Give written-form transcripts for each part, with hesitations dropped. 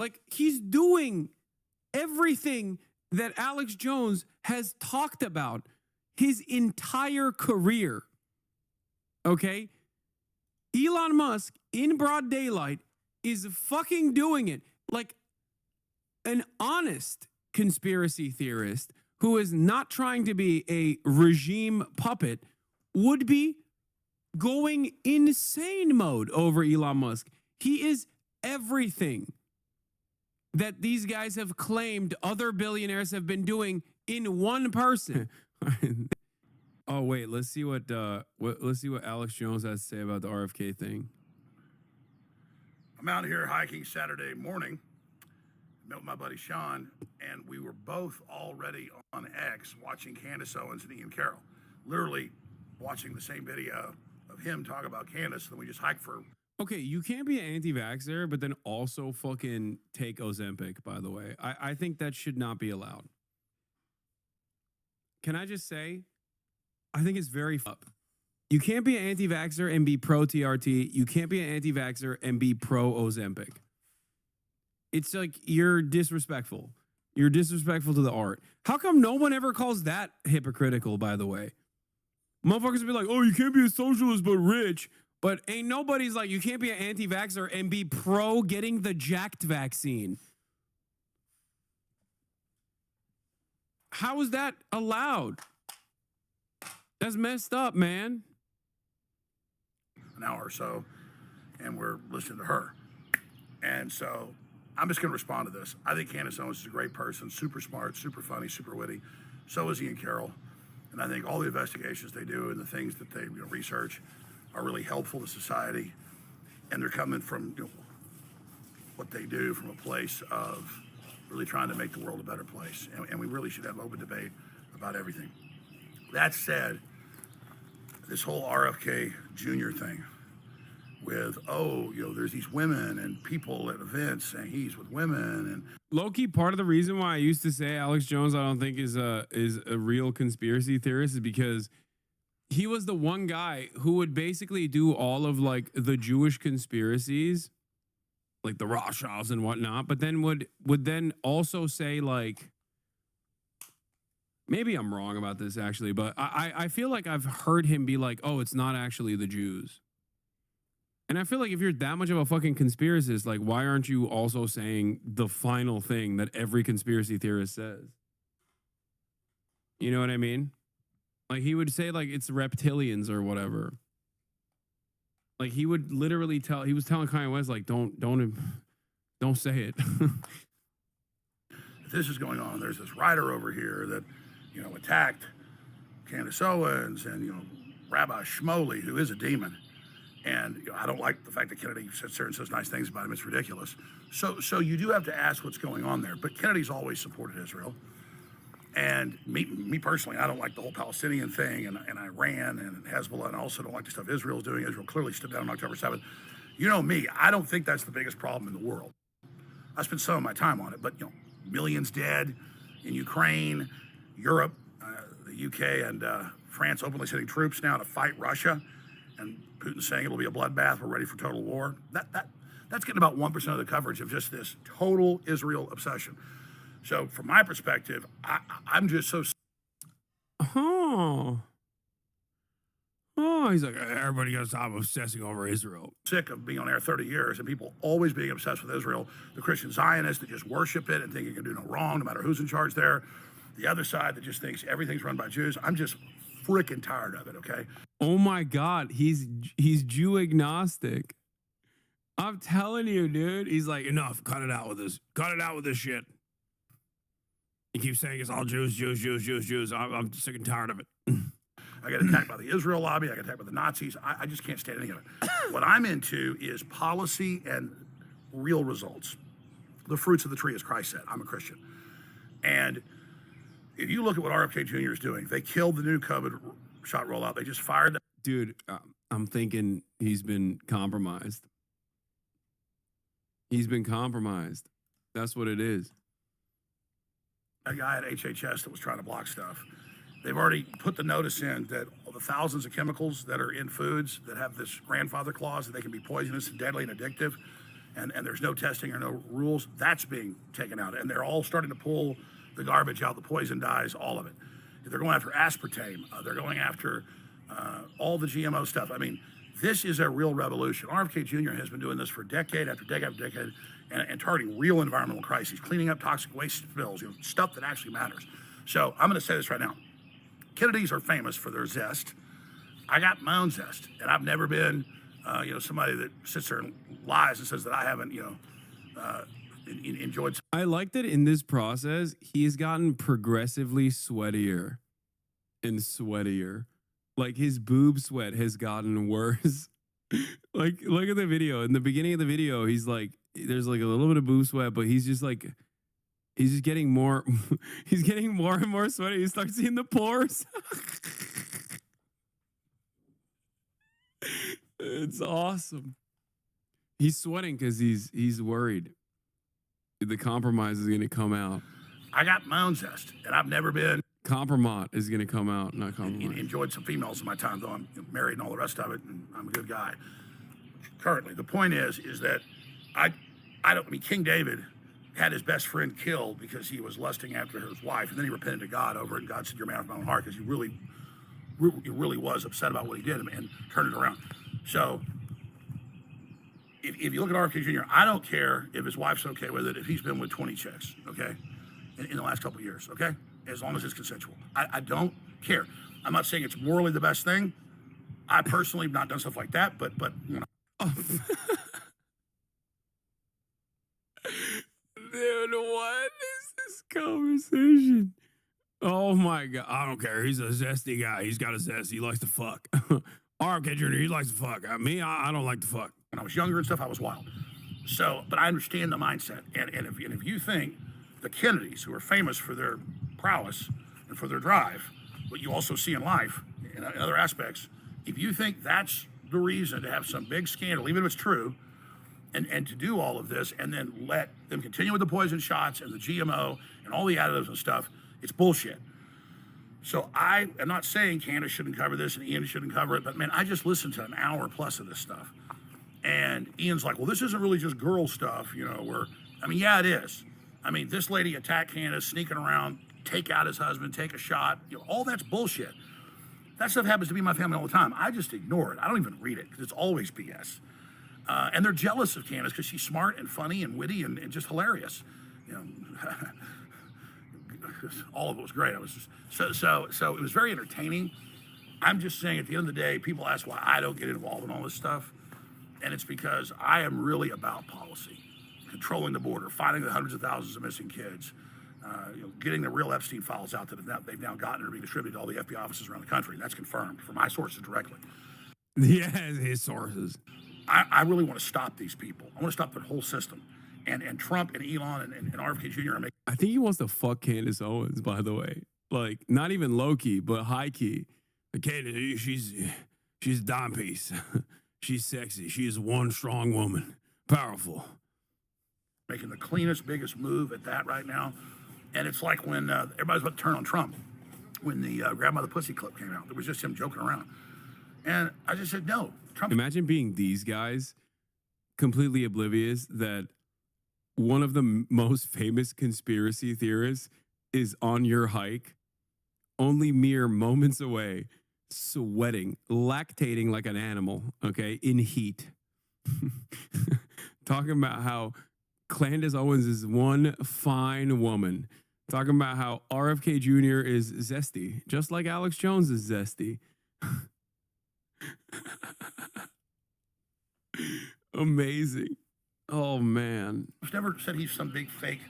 Like, he's doing everything that Alex Jones has talked about his entire career. Okay? Elon Musk, in broad daylight, is fucking doing it. Like, an honest conspiracy theorist who is not trying to be a regime puppet would be going insane mode over Elon Musk. He is everything that these guys have claimed other billionaires have been doing in one person. Oh wait, let's see what Alex Jones has to say about the RFK thing. I'm out here hiking Saturday morning. Met with my buddy Sean, and we were both already on X watching Candace Owens and Ian Carroll. Literally watching the same video of him talk about Candace, and we just hiked for. Okay, you can't be an anti-vaxxer, but then also fucking take Ozempic, by the way. I think that should not be allowed. Can I just say, I think it's very up. You can't be an anti-vaxxer and be pro-TRT. You can't be an anti-vaxxer and be pro-Ozempic. It's like, you're disrespectful. You're disrespectful to the art. How come no one ever calls that hypocritical, by the way? Motherfuckers will be like, oh, you can't be a socialist but rich. But ain't nobody's like, you can't be an anti-vaxxer and be pro getting the jacked vaccine. How is that allowed? That's messed up, man. An hour or so, and we're listening to her. And so I'm just going to respond to this. I think Candace Owens is a great person, super smart, super funny, super witty. So is Ian Carroll. And I think all the investigations they do and the things that they research are really helpful to society. And they're coming from what they do from a place of really trying to make the world a better place. And we really should have open debate about everything. That said, this whole RFK Jr. thing with, there's these women and people at events and he's with women. And low-key, part of the reason why I used to say Alex Jones I don't think is a real conspiracy theorist is because he was the one guy who would basically do all of like the Jewish conspiracies, like the Rothschilds and whatnot, but then would then also say like, maybe I'm wrong about this actually, but I feel like I've heard him be like, oh, it's not actually the Jews. And I feel like if you're that much of a fucking conspiracist, like, why aren't you also saying the final thing that every conspiracy theorist says? You know what I mean? Like, he would say, like, it's reptilians or whatever. Like, he would literally he was telling Kanye West, like, don't say it. This is going on. There's this writer over here that, attacked Candace Owens and, Rabbi Shmuley, who is a demon. And I don't like the fact that Kennedy sits there and says nice things about him. It's ridiculous. So you do have to ask what's going on there. But Kennedy's always supported Israel. And me personally, I don't like the whole Palestinian thing and Iran and Hezbollah, and I also don't like the stuff Israel's doing. Israel clearly stood down on October 7th. You know me, I don't think that's the biggest problem in the world. I spent some of my time on it, but millions dead in Ukraine, Europe, the UK, and France openly sending troops now to fight Russia, and Putin saying it'll be a bloodbath. We're ready for total war. That's getting about 1% of the coverage of just this total Israel obsession. So from my perspective, I'm just so. Oh, he's like, everybody got to stop obsessing over Israel. Sick of being on air 30 years and people always being obsessed with Israel. The Christian Zionists that just worship it and think it can do no wrong, no matter who's in charge there. The other side that just thinks everything's run by Jews. I'm just freaking tired of it, okay? Oh my God, he's Jew agnostic. I'm telling you, dude. He's like, enough, cut it out with this. Cut it out with this shit. He keeps saying it's all Jews, Jews, Jews, Jews, Jews. I'm sick and tired of it. I get attacked by the Israel lobby. I get attacked by the Nazis. I just can't stand any of it. What I'm into is policy and real results. The fruits of the tree, as Christ said. I'm a Christian. And if you look at what RFK Jr. is doing, they killed the new COVID shot rollout. They just fired. Dude, I'm thinking he's been compromised. He's been compromised. That's what it is. A guy at HHS that was trying to block stuff. They've already put the notice in that all the thousands of chemicals that are in foods that have this grandfather clause that they can be poisonous and deadly and addictive. and there's no testing or no rules, that's being taken out. And they're all starting to pull the garbage out, the poison dyes, all of it. They're going after aspartame. They're going after all the GMO stuff. I mean, this is a real revolution. RFK Jr. has been doing this for decade after decade after decade and targeting real environmental crises, cleaning up toxic waste spills, stuff that actually matters. So I'm going to say this right now. Kennedys are famous for their zest. I got my own zest, and I've never been, somebody that sits there and lies and says that I haven't, enjoyed. I like that in this process, he's gotten progressively sweatier and sweatier. Like his boob sweat has gotten worse. Like, look at the video. In the beginning of the video, he's like, there's like a little bit of boob sweat, but he's just like, he's just getting more, he's getting more and more sweaty. You start seeing the pores. It's awesome. He's sweating because he's worried the compromise is going to come out. I got my own zest, and I've never been. Compromise is going to come out, not compromise. Enjoyed some females in my time, though I'm married and all the rest of it, and I'm a good guy. Currently, the point is that I mean, King David had his best friend killed because he was lusting after his wife, and then he repented to God over it, and God said, "You're a man of my own heart," because he really was upset about what he did and turned it around. So if you look at RFK Jr., I don't care if his wife's okay with it, if he's been with 20 chicks, okay, in the last couple of years, okay, as long as it's consensual. I don't care. I'm not saying it's morally the best thing. I personally have not done stuff like that, but you know. Dude, what is this conversation? Oh my God. I don't care. He's a zesty guy. He's got a zest. He likes to fuck. RFK Jr., he likes to fuck. I don't like to fuck. When I was younger and stuff, I was wild. So, but I understand the mindset. And if you think the Kennedys, who are famous for their prowess and for their drive, what you also see in life, in other aspects, if you think that's the reason to have some big scandal, even if it's true, and to do all of this and then let them continue with the poison shots and the GMO and all the additives and stuff, it's bullshit. So I am not saying Candace shouldn't cover this and Ian shouldn't cover it, but man, I just listened to an hour plus of this stuff. And Ian's like, well, this isn't really just girl stuff, yeah, it is. I mean, this lady attacked Candace, sneaking around, take out his husband, take a shot, all that's bullshit. That stuff happens to be in my family all the time. I just ignore it. I don't even read it because it's always BS. And they're jealous of Candace because she's smart and funny and witty and just hilarious. All of it was great. So it was very entertaining. I'm just saying, at the end of the day, people ask why I don't get involved in all this stuff, and it's because I am really about policy, controlling the border, finding the hundreds of thousands of missing kids, getting the real Epstein files out that they've now gotten and are being distributed to all the FBI offices around the country. And that's confirmed from my sources directly. Yeah, his sources. I really want to stop these people. I want to stop their whole system. And Trump and Elon and RFK Jr. are making. I think he wants to fuck Candace Owens, by the way. Like, not even low key, but high key. Like, Candace, she's a dime piece. She's sexy. She is one strong woman. Powerful. Making the cleanest, biggest move at that right now. And it's like when everybody's about to turn on Trump, when the Grandmother Pussy clip came out. It was just him joking around. And I just said, no. Trump. Imagine being these guys, completely oblivious that one of the most famous conspiracy theorists is on your hike, only mere moments away, sweating, lactating like an animal, okay, in heat. Talking about how Candace Owens is one fine woman. Talking about how RFK Jr. is zesty, just like Alex Jones is zesty. Amazing. Oh, man. He's never said he's some big fake,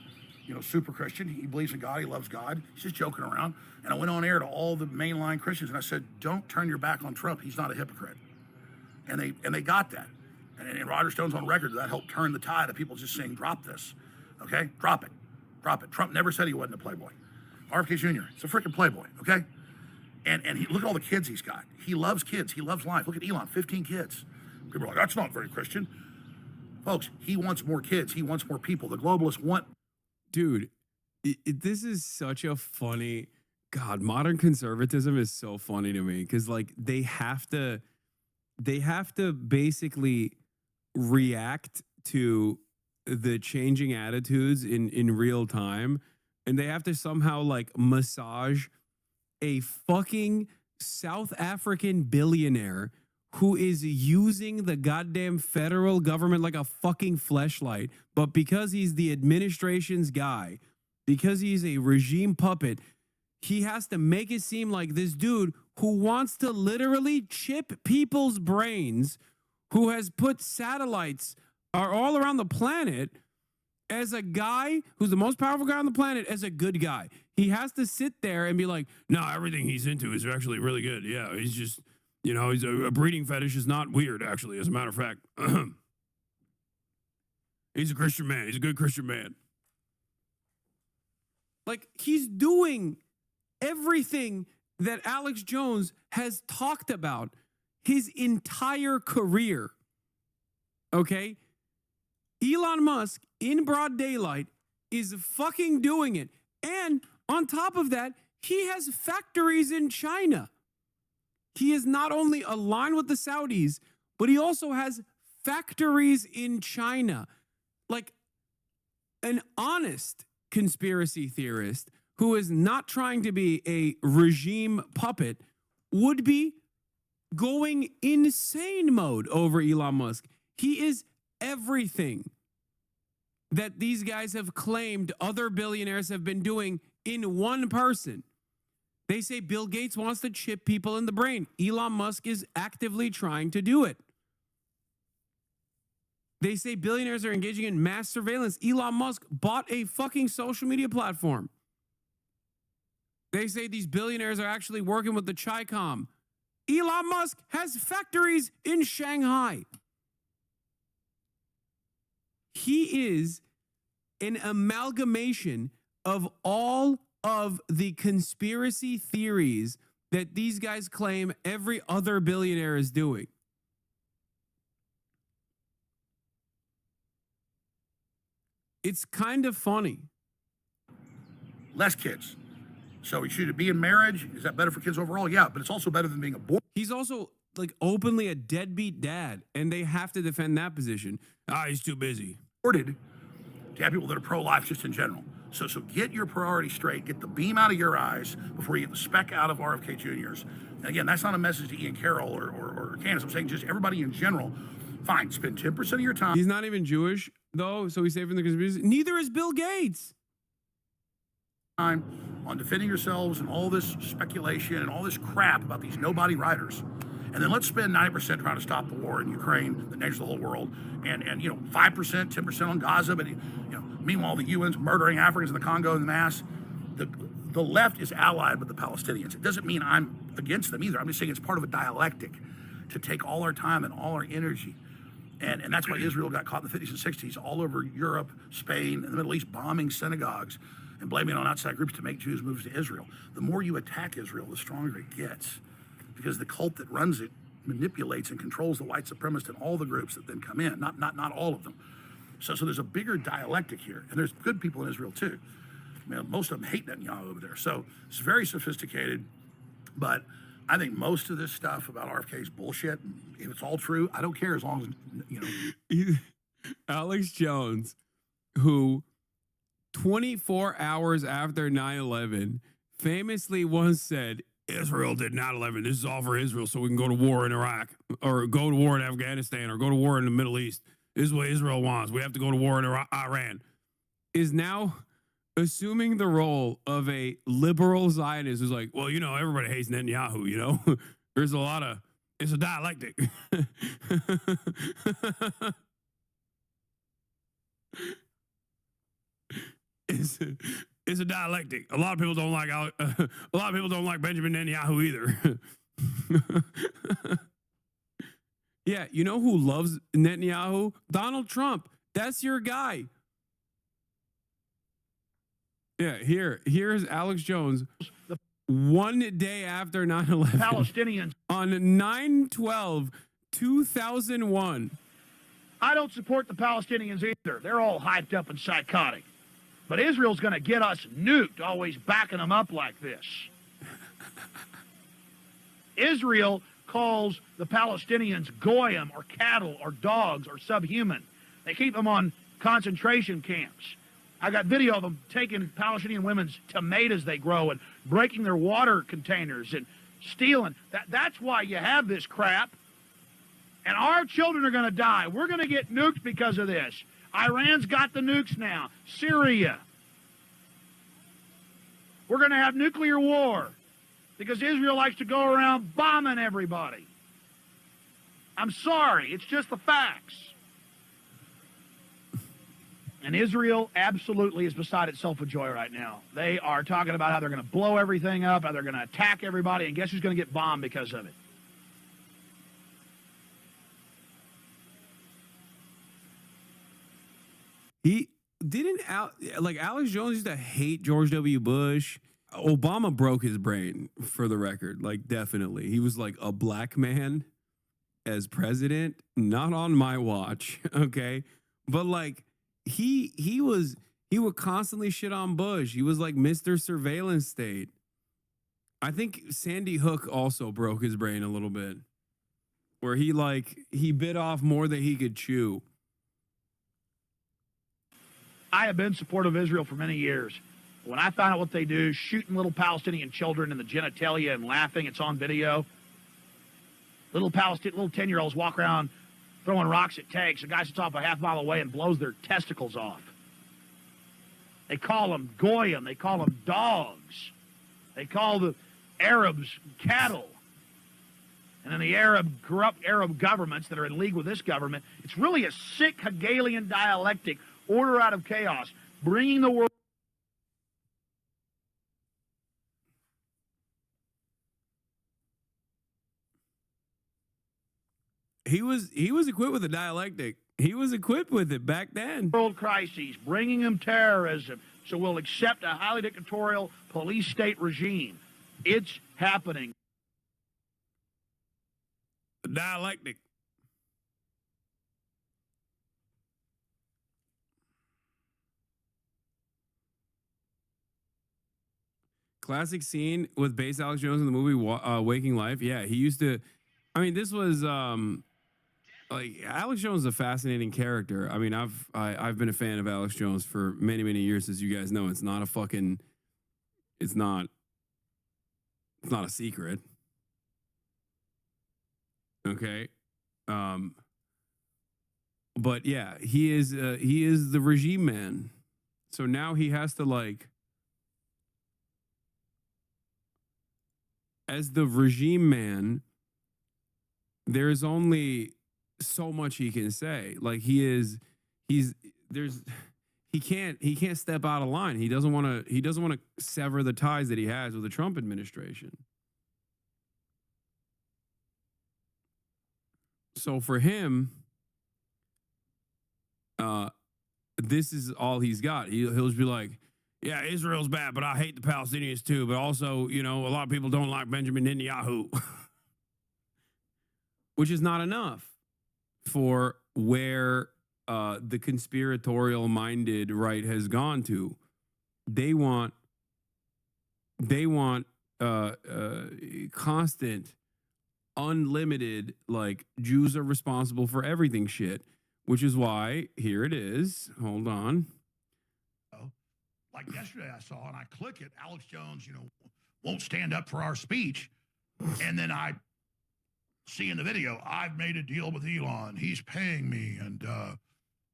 super Christian. He believes in God. He loves God. He's just joking around. And I went on air to all the mainline Christians and I said, don't turn your back on Trump. He's not a hypocrite. And they got that. And Roger Stone's on record that helped turn the tide of people just saying, drop this. Okay? Drop it. Drop it. Trump never said he wasn't a playboy. RFK Jr. is a freaking playboy. Okay? And look at all the kids he's got. He loves kids. He loves life. Look at Elon, 15 kids. People are like, that's not very Christian. Folks, he wants more kids. He wants more people. The globalists want. Dude, this is such a funny. God, modern conservatism is so funny to me because, like, they have to basically react to the changing attitudes in real time, and they have to somehow like massage a fucking South African billionaire who is using the goddamn federal government like a fucking fleshlight, but because he's the administration's guy, because he's a regime puppet, he has to make it seem like this dude who wants to literally chip people's brains, who has put satellites are all around the planet, as a guy who's the most powerful guy on the planet, as a good guy. He has to sit there and be like, no, everything he's into is actually really good. Yeah, he's just, you know, he's a breeding fetish is not weird, actually, as a matter of fact. He's a Christian man. He's a good Christian man. Like, he's doing everything that Alex Jones has talked about his entire career. Okay? Elon Musk, in broad daylight, is fucking doing it. And on top of that, he has factories in China. He is not only aligned with the Saudis, but he also has factories in China. Like, an honest conspiracy theorist who is not trying to be a regime puppet would be going insane mode over Elon Musk. He is everything that these guys have claimed other billionaires have been doing in one person. They say Bill Gates wants to chip people in the brain. Elon Musk is actively trying to do it. They say billionaires are engaging in mass surveillance. Elon Musk bought a fucking social media platform. They say these billionaires are actually working with the Chi-Com. Elon Musk has factories in Shanghai. He is an amalgamation of all of the conspiracy theories that these guys claim every other billionaire is doing. It's kind of funny. Less kids. So should it be in marriage? Is that better for kids overall? Yeah, but it's also better than being aborted. He's also like openly a deadbeat dad, and they have to defend that position. He's too busy. To have people that are pro-life just in general. So get your priorities straight. Get the beam out of your eyes before you get the speck out of RFK Jr.'s. And again, that's not a message to Ian Carroll or Candace. I'm saying just everybody in general. Fine, spend 10% of your time. He's not even Jewish, though, so he's safe from the conspiracy. Neither is Bill Gates. On defending yourselves and all this speculation and all this crap about these nobody writers. And then let's spend 90% trying to stop the war in Ukraine, that endangers the whole world, and 5%, 10% on Gaza. But meanwhile, the UN's murdering Africans in the Congo in mass. The left is allied with the Palestinians. It doesn't mean I'm against them either. I'm just saying it's part of a dialectic to take all our time and all our energy. And that's why Israel got caught in the 50s and 60s all over Europe, Spain, and the Middle East, bombing synagogues and blaming it on outside groups to make Jews move to Israel. The more you attack Israel, the stronger it gets, because the cult that runs it manipulates and controls the white supremacists and all the groups that then come in, not all of them. So there's a bigger dialectic here, and there's good people in Israel too. I mean, most of them hate Netanyahu over there. So it's very sophisticated, but I think most of this stuff about RFK's bullshit. If it's all true, I don't care as long as, Alex Jones, who 24 hours after 9/11 famously once said, Israel did 9/11. This is all for Israel so we can go to war in Iraq or go to war in Afghanistan or go to war in the Middle East. This is what Israel wants. We have to go to war in Iran. Is now assuming the role of a liberal Zionist who's like, well, everybody hates Netanyahu, There's a lot of, it's a dialectic. It's a dialectic. A lot of people don't like Benjamin Netanyahu either. Yeah, you know who loves Netanyahu? Donald Trump. That's your guy. Yeah, here's Alex Jones. One day after 9/11. Palestinians. On 9/12/2001. I don't support the Palestinians either. They're all hyped up and psychotic. But Israel's going to get us nuked, always backing them up like this. Israel calls the Palestinians goyim or cattle or dogs or subhuman. They keep them on concentration camps. I got video of them taking Palestinian women's tomatoes they grow and breaking their water containers and stealing. That's why you have this crap. And our children are going to die. We're going to get nuked because of this. Iran's got the nukes now. Syria. We're going to have nuclear war because Israel likes to go around bombing everybody. I'm sorry. It's just the facts. And Israel absolutely is beside itself with joy right now. They are talking about how they're going to blow everything up, how they're going to attack everybody, and guess who's going to get bombed because of it? He didn't like Alex Jones used to hate George W. Bush. Obama broke his brain, for the record. Like, definitely. He was like a black man as president, not on my watch, okay? But like he would constantly shit on Bush. He was like Mr. Surveillance State. I think Sandy Hook also broke his brain a little bit, where he bit off more than he could chew. I have been supportive of Israel for many years. When I found out what they do, shooting little Palestinian children in the genitalia and laughing, it's on video. Little 10-year-olds walk around throwing rocks at tanks. A guy sits off a half mile away and blows their testicles off. They call them goyim. They call them dogs. They call the Arabs cattle. And then the corrupt Arab governments that are in league with this government, it's really a sick Hegelian dialectic, order out of chaos, bringing the world. He was equipped with a dialectic. He was equipped with it back then. World crises, bringing them terrorism, so we'll accept a highly dictatorial police state regime. It's happening. Dialectic. Classic scene with bass Alex Jones in the movie Waking Life. Yeah, he used to. I mean, this was like Alex Jones is a fascinating character. I mean, I've been a fan of Alex Jones for many years, as you guys know. It's not a secret. Okay. But yeah, he is the regime man. So now he has to, like, as the regime man, there's only so much he can say. Like, he can't step out of line. He doesn't want to sever the ties that he has with the Trump administration. So for him, this is all he's got. He'll just be like, yeah, Israel's bad, but I hate the Palestinians too. But also, a lot of people don't like Benjamin Netanyahu, which is not enough for where the conspiratorial-minded right has gone to. They want constant, unlimited, like, Jews are responsible for everything shit, which is why, here it is. Hold on. Like yesterday I saw, and I click it, Alex Jones, won't stand up for our speech. And then I see in the video, I've made a deal with Elon. He's paying me. And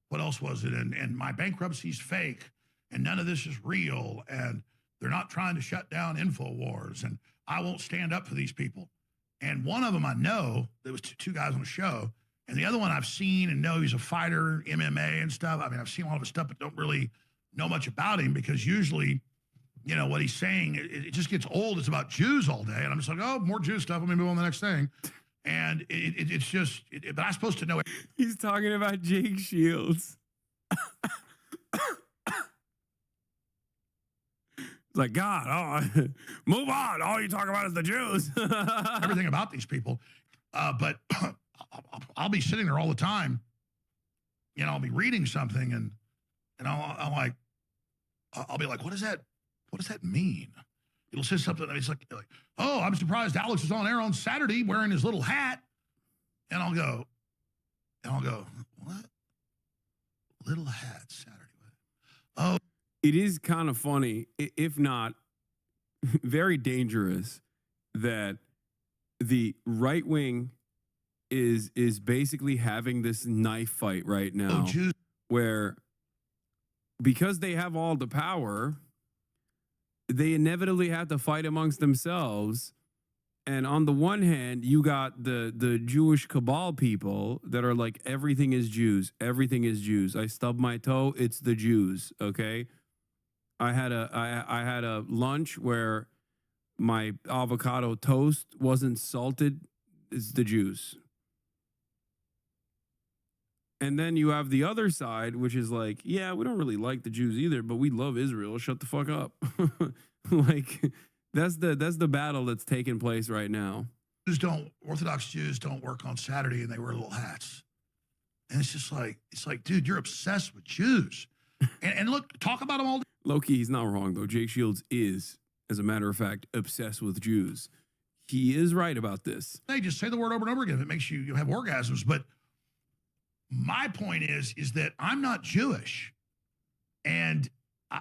what else was it? And my bankruptcy's fake. And none of this is real. And they're not trying to shut down InfoWars. And I won't stand up for these people. And one of them I know, there was two guys on the show. And the other one I've seen and know he's a fighter, MMA and stuff. I mean, I've seen a lot of his stuff, but don't really know much about him because usually, what he's saying, it just gets old. It's about Jews all day. And I'm just like, oh, more Jew stuff. Let me move on to the next thing. And it's just, but I'm supposed to know it. He's talking about Jake Shields. It's like, God, move on. All you talk about is the Jews. Everything about these people. But I'll be sitting there all the time. I'll be reading something and I'll be like, what does that mean? It'll say something. It's like, oh, I'm surprised Alex was on air on Saturday wearing his little hat. And I'll go, what? Little hat Saturday. Oh, It is kind of funny, if not very dangerous, that the right wing is basically having this knife fight right now, Jews. where because they have all the power, they inevitably have to fight amongst themselves. And on the one hand, you got the Jewish cabal people that are like, everything is Jews. Everything is Jews. I stub my toe, it's the Jews. Okay. I had a lunch where my avocado toast wasn't salted. It's the Jews. And then you have the other side, which is like, yeah, we don't really like the Jews either, but we love Israel. Shut the fuck up. Like, that's the battle that's taking place right now. Orthodox Jews don't work on Saturday, and they wear little hats. And it's just like, dude, you're obsessed with Jews. And look, talk about them all. Low-key, he's not wrong, though. Jake Shields is, as a matter of fact, obsessed with Jews. He is right about this. They just say the word over and over again. If it makes you have orgasms. But my point is that I'm not Jewish, and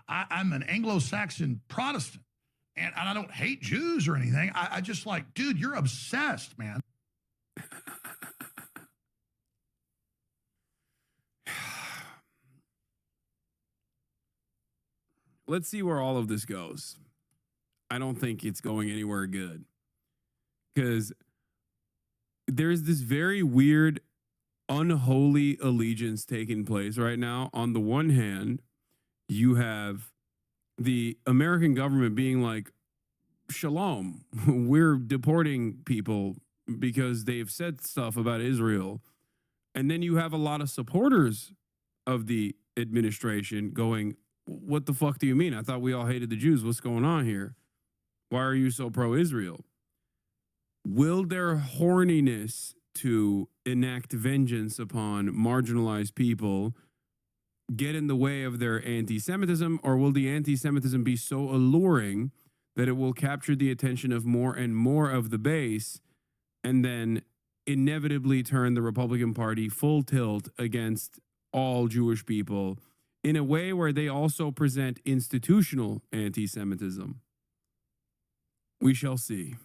I'm an Anglo-Saxon Protestant, and I don't hate Jews or anything. I just like, dude, you're obsessed, man. Let's see where all of this goes. I don't think it's going anywhere good, because there's this very weird, unholy allegiance taking place right now. On the one hand, you have the American government being like, shalom, we're deporting people because they've said stuff about Israel. And then you have a lot of supporters of the administration going, what the fuck do you mean? I thought we all hated the Jews. What's going on here? Why are you so pro-Israel? Will their horniness to enact vengeance upon marginalized people get in the way of their anti-Semitism, or will the anti-Semitism be so alluring that it will capture the attention of more and more of the base, and then inevitably turn the Republican Party full tilt against all Jewish people in a way where they also present institutional anti-Semitism? We shall see.